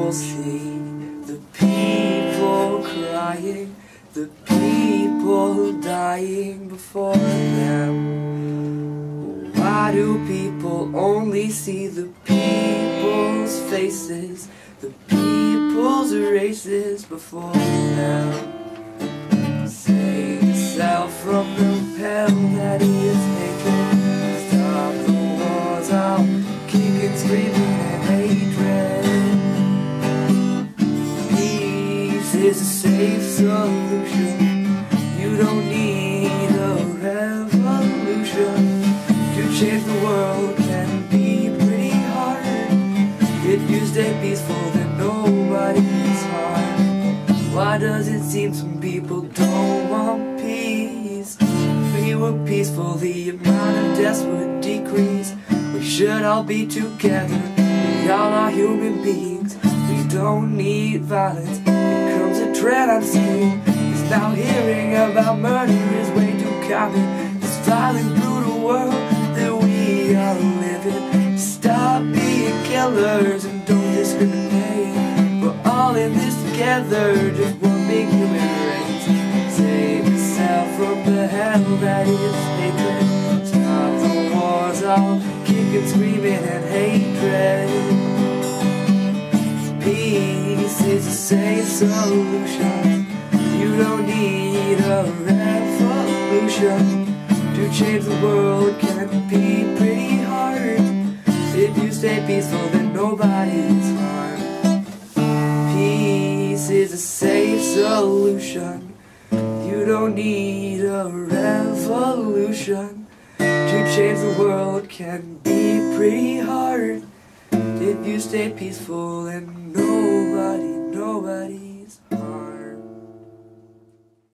people see the people crying, the people dying before them? Why do people only see the people's faces, the people's races before them? Save yourself from the hell that is hatred. Stop the wars out, kicking, screaming and hatred. Peace is a safe solution. You don't need a revolution. To change the world can be pretty hard. If you stay peaceful, then nobody's harmed. Why does it seem some people don't want peace? If we were peaceful, the amount of deaths would decrease. We should all be together. We all are human beings. We don't need violence. It comes a trend I'm seeing. Cause now hearing about murder is way too common. This violent, brutal world that we are living. Stop being killers and don't discriminate. We're all in this together, just one big human race. Save yourself from the hell that is hatred. Stop the wars, all kicking, screaming and hatred. Peace is a safe solution. You don't need a revolution. To change the world can be pretty hard. If you stay peaceful, then nobody's harmed. Peace is a safe solution. You don't need a revolution. To change the world can be pretty hard. If you stay peaceful, and nobody's harmed.